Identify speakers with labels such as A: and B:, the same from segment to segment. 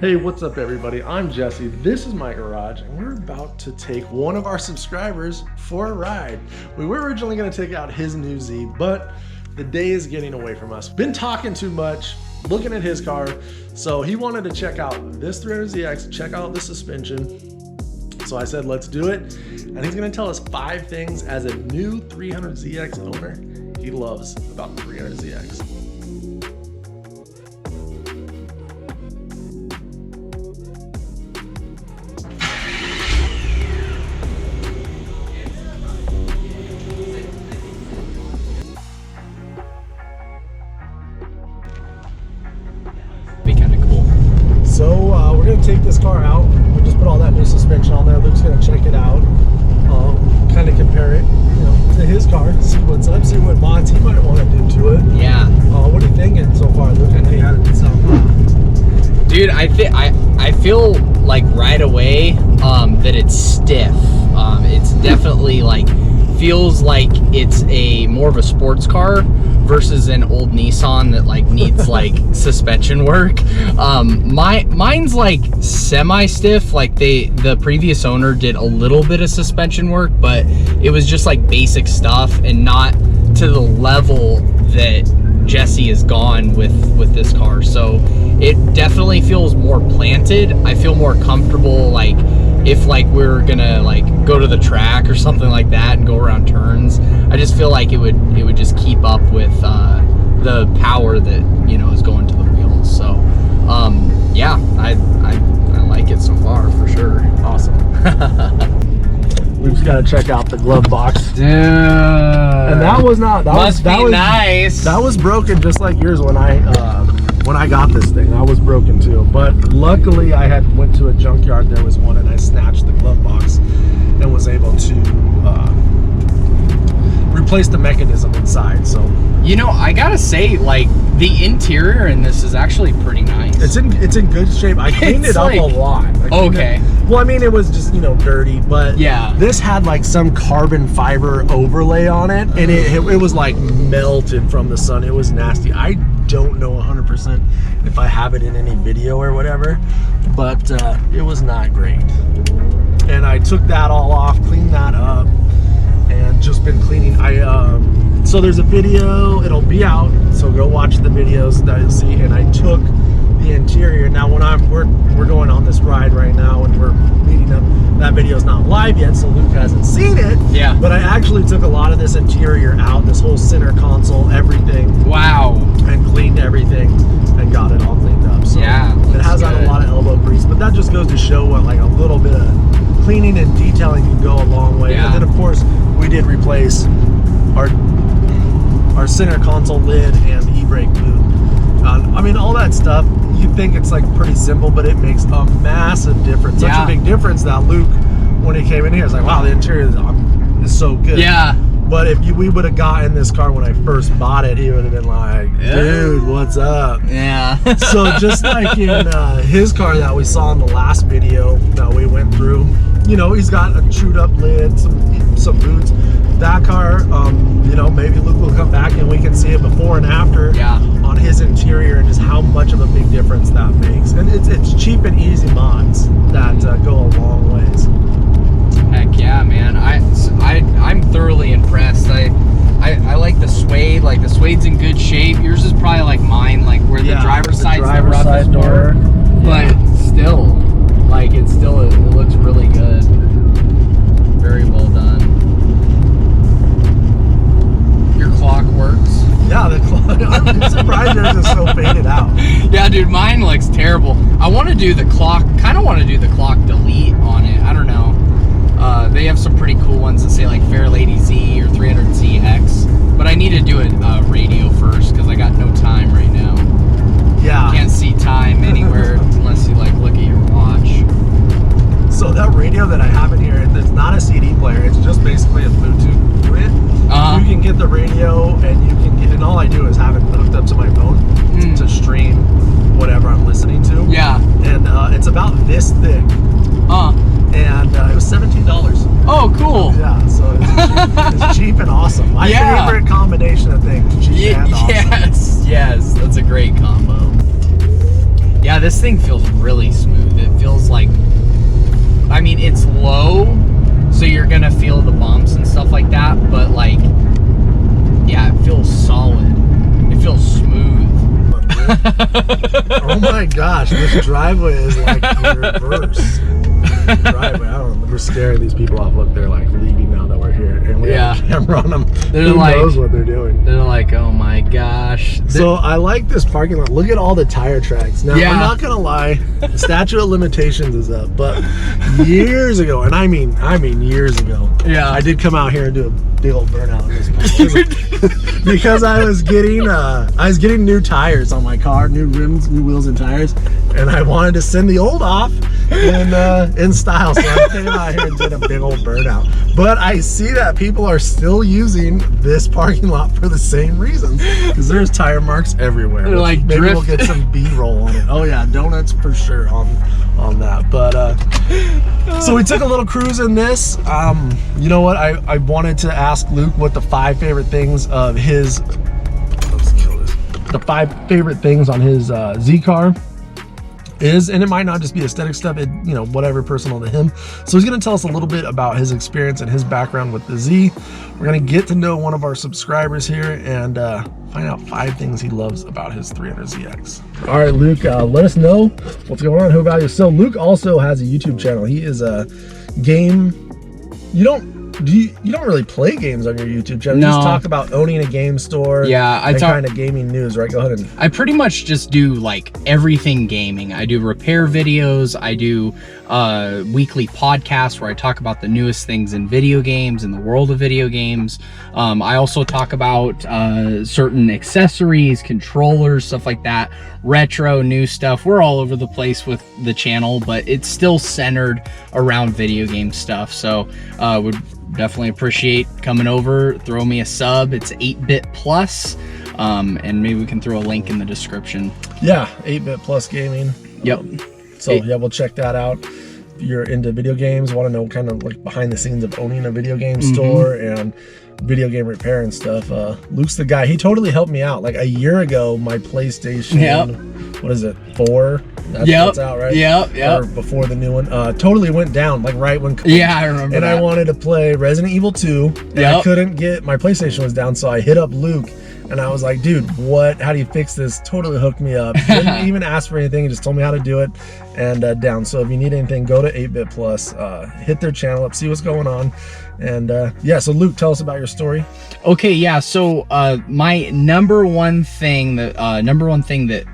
A: Hey, what's up everybody? I'm Jesse, this is my garage, and we're about to take one of our subscribers for a ride. We were originally gonna take out his new Z, but the day is getting away from us. Been talking too much, looking at his car, so he wanted to check out this 300ZX, check out the suspension. So I said, let's do it. And he's gonna tell us 5 things as a new 300ZX owner he loves about the 300ZX. So we're gonna take this car out. We just put all that new suspension on there. Luke's gonna check it out, kind of compare it, to his car, see what's up, see what mods he might want to do to it. Yeah. What are you thinking so far, Luke? I know you had it some.
B: Dude, I feel like right away that it's stiff. It's definitely feels like it's a more of a sports car versus an old Nissan that needs suspension work. Mine's semi-stiff. The previous owner did a little bit of suspension work, but it was just basic stuff and not to the level that Jesse has gone with this car. So it definitely feels more planted. I feel more comfortable if we're gonna go to the track or something like that and go around turns. I just feel like it would just keep up with the power that is going to the wheels. So yeah, I like it so far for sure.
A: Awesome. We've just got to check out the glove box,
B: dude.
A: And that was nice. That was broken just like yours when I got this thing. That was broken too, but luckily I had went to a junkyard. There was one, and I snatched the glove box and was able to replace the mechanism inside. So
B: I gotta say, the interior in this is actually pretty nice.
A: It's in good shape. I cleaned it up a lot. Well, I mean, it was just dirty, but yeah, this had some carbon fiber overlay on it, and it was melted from the sun. It was nasty. I don't know 100% if I have it in any video or whatever, but it was not great. And I took that all off, cleaned that up, and just been cleaning. So there's a video, it'll be out, so go watch the videos that you'll see. And I took the interior. Now when we're going on this ride right now and we're meeting up, that video's not live yet, so Luke hasn't seen it. Yeah. But I actually took a lot of this interior out, this whole center console, everything. Wow. And cleaned everything and got it all cleaned up. So yeah, it has had a lot of elbow grease, but that just goes to show what a little bit of cleaning and detailing can go a long way. Yeah. And then of course we did replace our center console lid and the e-brake boot. I mean, all that stuff, you think it's pretty simple, but it makes a massive difference. Such a big difference that Luke, when he came in here, was like, wow, the interior is so good. Yeah. But if we would have gotten this car when I first bought it, he would have been like, dude, what's up? Yeah. So just like in his car that we saw in the last video that we went through, he's got a chewed up lid, some boots. That car, maybe Luke will come back and we can see it before and after on his interior and just how much of a big difference that makes. And it's cheap and easy mods that go a long ways.
B: Heck yeah, man! I'm thoroughly impressed. I like the suede. The suede's in good shape. Yours is probably like mine, where the driver's side's the roughest door, but still, it looks really good. Very well done. Your clock works.
A: Yeah, the clock. I'm surprised yours is so faded out.
B: Yeah, dude, mine looks terrible. I want to do the clock. Kind of want to do the clock delete on it. I don't know. They have some pretty cool ones that say Fairlady Z or 300ZX, but I need to do a radio first because I got no time right now. Yeah. You can't see time anywhere unless you look at your watch.
A: So that radio that I have in here, it's not a CD player. It's just basically a Bluetooth unit. You can get the radio, and you can get, and all I do is have it hooked up to my phone to stream whatever I'm listening to. Yeah. And it's about this thick. And it was $17.
B: Oh, cool.
A: Yeah, so it's cheap and awesome. My favorite combination of things, cheap and awesome.
B: Yes, that's a great combo. Yeah, this thing feels really smooth. It feels like, I mean, it's low, so you're gonna feel the bumps and stuff like that, but like, yeah, it feels solid. It feels smooth.
A: Oh my gosh, this driveway is like reverse. Driveway, I don't know. We're scaring these people off. Look, they're like leaving now that we're here, and we have a camera on them. Who knows what they're doing?
B: They're like, oh my gosh.
A: So I like this parking lot. Look at all the tire tracks. Now, I'm not gonna lie, the statute of limitations is up, but years ago, and I mean years ago, I did come out here and do a big old burnout in this because I was getting new tires on my car, new rims, new wheels and tires, and I wanted to send the old off in style, so I came out here and did a big old burnout. But I see that people are still using this parking lot for the same reasons, because there's tire marks everywhere.
B: They're like
A: maybe we'll get some B-roll on it. Oh yeah, donuts for sure on that. But so we took a little cruise in this. You know what, I wanted to ask Luke what the 5 favorite things of his, the 5 favorite things on his Z car is, and it might not just be aesthetic stuff, it, you know, whatever personal to him. So he's going to tell us a little bit about his experience and his background with the Z. We're going to get to know one of our subscribers here and find out 5 things he loves about his 300ZX. All right, Luke, let us know what's going on, who about you. So Luke also has a YouTube channel. He is a game, you don't really play games on your YouTube channel. No. You just talk about owning a game store.
B: Yeah, I talk
A: kind of gaming news, right? Go ahead. And
B: I pretty much just do like everything gaming. I do repair videos. I do weekly podcasts where I talk about the newest things in video games, in the world of video games. I also talk about certain accessories, controllers, stuff like that, retro, new stuff. We're all over the place with the channel, but it's still centered around video game stuff. So would definitely appreciate coming over, throw me a sub. It's 8-Bit Plus, and maybe we can throw a link in the description.
A: Yeah, 8-Bit Plus Gaming.
B: Yep.
A: So yeah, we'll check that out. If you're into video games, want to know kind of like behind the scenes of owning a video game store and video game repair and stuff, Luke's the guy. He totally helped me out. Like a year ago, my PlayStation, what is it, 4? That's out, right? Or before the new one. Totally went down, like right when.
B: Yeah, I remember.
A: And I wanted to play Resident Evil 2, and I couldn't get, my PlayStation was down, so I hit up Luke, and I was like, dude, how do you fix this? Totally hooked me up. Didn't even ask for anything, he just told me how to do it, and down. So if you need anything, go to 8-Bit Plus, hit their channel up, see what's going on. And yeah, so Luke, tell us about your story.
B: Okay, yeah, so my number one thing that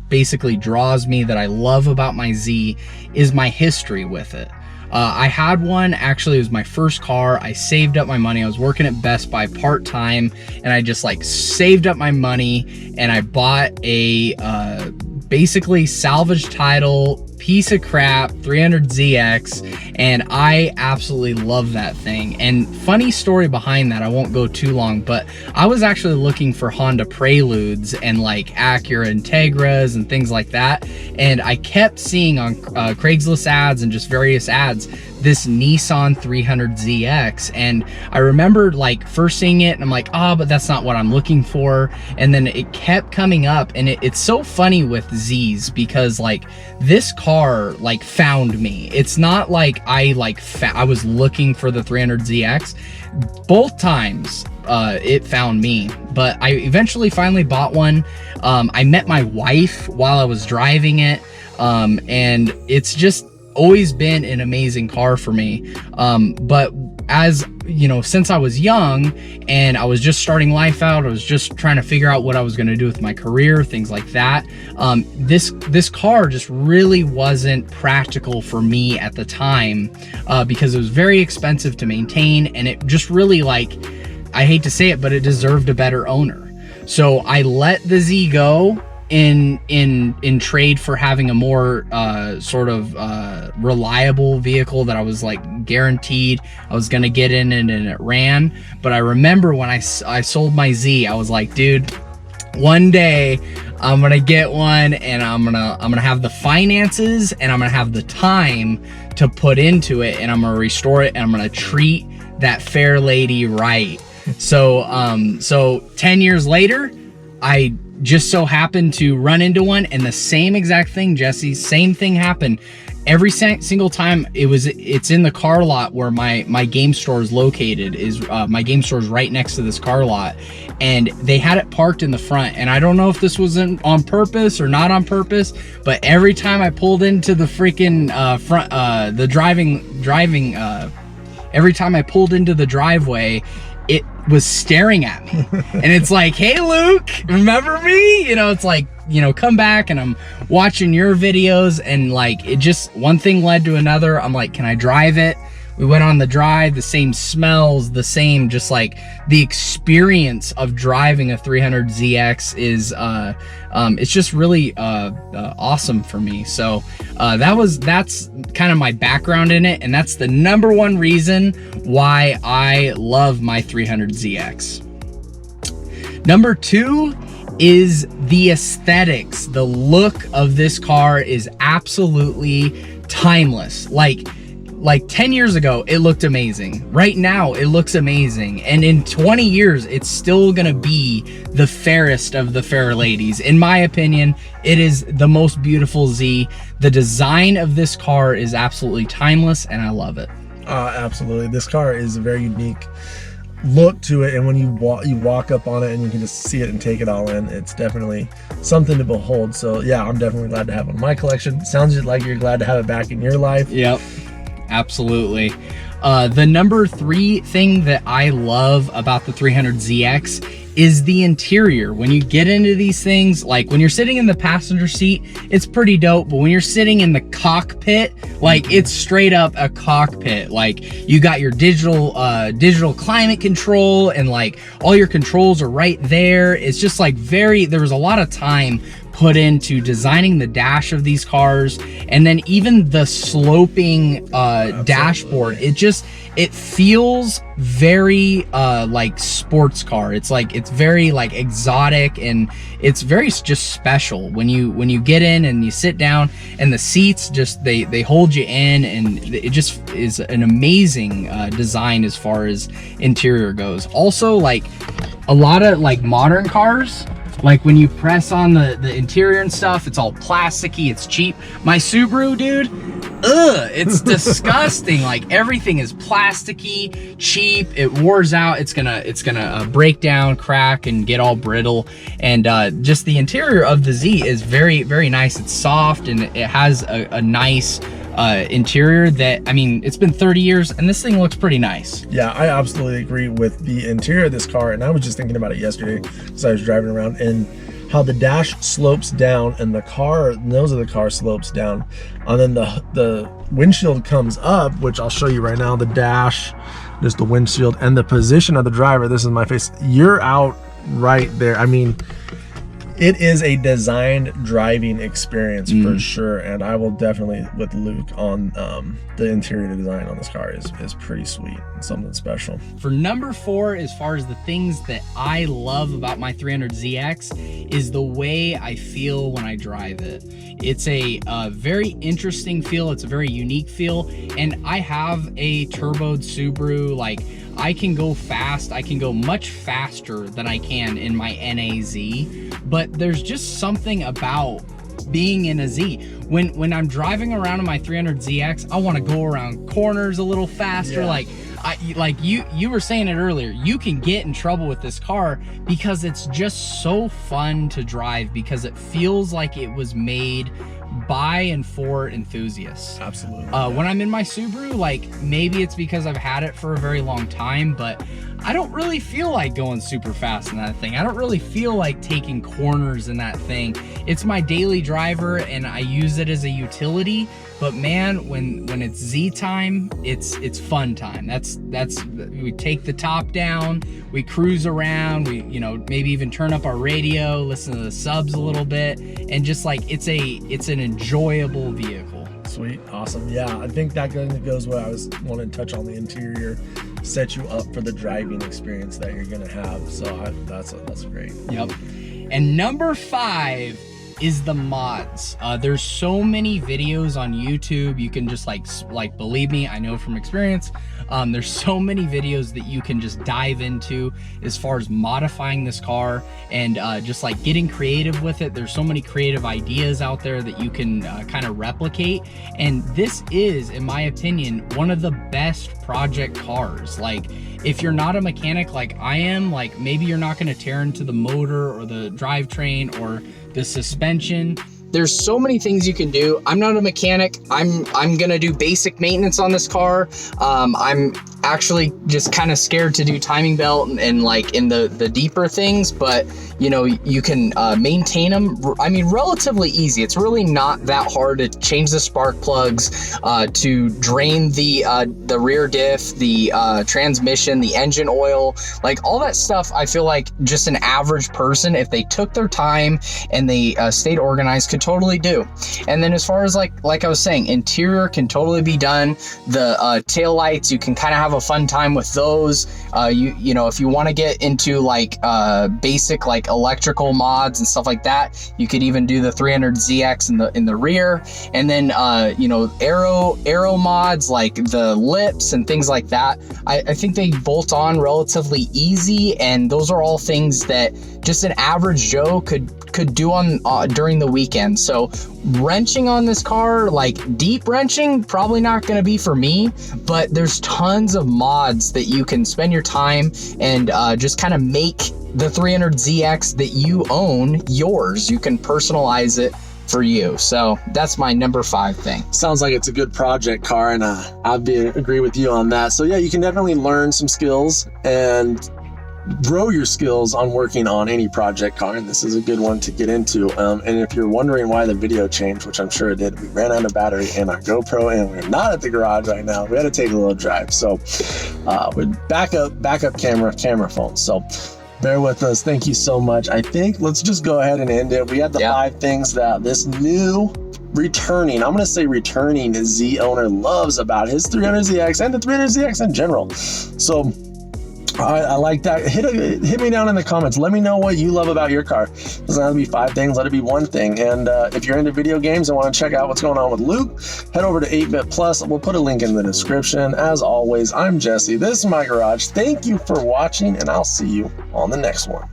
B: basically draws me, that I love about my Z, is my history with it. I had one, actually it was my first car. I saved up my money. I was working at Best Buy part-time, and I just like saved up my money, and I bought a basically salvage title piece of crap 300ZX, and I absolutely love that thing. And funny story behind that, I won't go too long, but I was actually looking for Honda Preludes and like Acura Integras and things like that, and I kept seeing on Craigslist ads and just various ads this Nissan 300ZX, and I remember like first seeing it and I'm like, but that's not what I'm looking for, and then it kept coming up. And it's so funny with Z's, because like this car like found me. It's not like I was looking for the 300ZX. Both times it found me, but I eventually finally bought one. I met my wife while I was driving it, and it's just always been an amazing car for me. But as you know, since I was young and I was just starting life out, I was just trying to figure out what I was going to do with my career, things like that. This car just really wasn't practical for me at the time, because it was very expensive to maintain, and it just really, like, I hate to say it, but it deserved a better owner. So I let the Z go in trade for having a more sort of reliable vehicle that I was like guaranteed I was gonna get in, and it ran. But I remember when I sold my Z, I was like, dude, one day I'm gonna get one, and I'm gonna have the finances, and I'm gonna have the time to put into it, and I'm gonna restore it, and I'm gonna treat that fair lady right. So 10 years later, I just so happened to run into one, and the same exact thing, Jesse, same thing happened. Every single time it's in the car lot where my game store is located. My game store is right next to this car lot, and they had it parked in the front. And I don't know if this was on purpose or not on purpose, but every time I pulled into the freaking front, the driving, every time I pulled into the driveway, it was staring at me. And it's like, hey Luke, remember me? You know, it's like, you know, come back, and I'm watching your videos, and like, it just, one thing led to another. I'm like, can I drive it? We went on the drive, the same smells, the same, just like the experience of driving a 300ZX is, it's just really awesome for me. So that's kind of my background in it, and that's the #1 reason why I love my 300ZX. Number 2 is the aesthetics. The look of this car is absolutely timeless. Like 10 years ago, it looked amazing. Right now, it looks amazing. And in 20 years, it's still gonna be the fairest of the fair ladies. In my opinion, it is the most beautiful Z. The design of this car is absolutely timeless, and I love it.
A: Absolutely. This car is a very unique look to it, and when you walk up on it and you can just see it and take it all in, it's definitely something to behold. So yeah, I'm definitely glad to have it in my collection. Sounds like you're glad to have it back in your life.
B: Yep. Absolutely. The number 3 thing that I love about the 300ZX is the interior. When you get into these things, like when you're sitting in the passenger seat, it's pretty dope, but when you're sitting in the cockpit, like it's straight up a cockpit. Like you got your digital climate control, and like all your controls are right there. It's just like there was a lot of time put into designing the dash of these cars, and then even the sloping dashboard. It feels very like sports car. It's very like exotic, and it's very just special when you get in and you sit down, and the seats just they hold you in, and it just is an amazing design as far as interior goes. Also, like a lot of like modern cars, like when you press on the interior and stuff, it's all plasticky, it's cheap. My Subaru, dude, it's disgusting. Like everything is plasticky, cheap, it wears out, it's gonna break down, crack, and get all brittle. And just the interior of the Z is very, very nice. It's soft, and it has a nice interior that, I mean, it's been 30 years and this thing looks pretty nice.
A: Yeah, I absolutely agree with the interior of this car, and I was just thinking about it yesterday as I was driving around, and how the dash slopes down and the nose of the car slopes down, and then the windshield comes up, which I'll show you right now. The dash, just the windshield, and the position of the driver. This is my face. You're out right there. I mean, it is a designed driving experience for sure, and I will definitely with Luke on the interior design on this car is pretty sweet. It's something special.
B: For number 4, as far as the things that I love about my 300ZX, is the way I feel when I drive it. It's a very interesting feel. It's a very unique feel, and I have a turboed Subaru. Like, I can go fast. I can go much faster than I can in my NAZ, but there's just something about being in a Z. When I'm driving around in my 300ZX, I want to go around corners a little faster. Yeah. Like you were saying it earlier, you can get in trouble with this car because it's just so fun to drive, because it feels like it was made by and for enthusiasts.
A: Absolutely.
B: When I'm in my Subaru, like, maybe it's because I've had it for a very long time, but I don't really feel like going super fast in that thing. I don't really feel like taking corners in that thing. It's my daily driver, and I use it as a utility. But man, when it's Z time, it's fun time. That's we take the top down, we cruise around, we, you know, maybe even turn up our radio, listen to the subs a little bit, and just like it's an enjoyable vehicle.
A: Sweet, awesome. Yeah, I think that goes what I was wanting to touch on. The interior set you up for the driving experience that you're gonna have. So that's great.
B: Yep. And number 5 is the mods. There's so many videos on YouTube. You can just like believe me, I know from experience. There's so many videos that you can just dive into as far as modifying this car and just like getting creative with it. There's so many creative ideas out there that you can kind of replicate. And this is, in my opinion, one of the best project cars. Like, if you're not a mechanic like I am, like maybe you're not going to tear into the motor or the drivetrain or the suspension. There's so many things you can do. I'm not a mechanic. I'm gonna do basic maintenance on this car. I'm actually just kind of scared to do timing belt and like in the deeper things, but you know, you can maintain them. I mean, relatively easy. It's really not that hard to change the spark plugs, to drain the rear diff, the transmission, the engine oil, like all that stuff. I feel like just an average person, if they took their time and they stayed organized, could totally do. And then as far as like I was saying, interior can totally be done. The tail lights, you can kind of have a fun time with those. You know, if you want to get into like basic like electrical mods and stuff like that, you could even do the 300ZX in the rear. And then you know, aero mods like the lips and things like that. I think they bolt on relatively easy, and those are all things that just an average Joe could do on during the weekend. So wrenching on this car, like deep wrenching, probably not going to be for me, but there's tons of mods that you can spend your time and just kind of make the 300ZX that you own yours. You can personalize it for you. So that's my number 5 thing.
A: Sounds like it's a good project car, and I agree with you on that. So yeah, you can definitely learn some skills and grow your skills on working on any project car, and this is a good one to get into. And if you're wondering why the video changed, which I'm sure it did, we ran out of battery in our GoPro and we're not at the garage right now. We had to take a little drive, so with backup camera phone. So bear with us. Thank you so much. I think let's just go ahead and end it. We had the 5 things that this new returning Z owner loves about his 300ZX and the 300ZX in general. So I like that. Hit me down in the comments. Let me know what you love about your car. It doesn't have to be 5 things. Let it be 1 thing. And if you're into video games and want to check out what's going on with Luke, head over to 8-Bit Plus. We'll put a link in the description. As always, I'm Jesse. This is my garage. Thank you for watching, and I'll see you on the next one.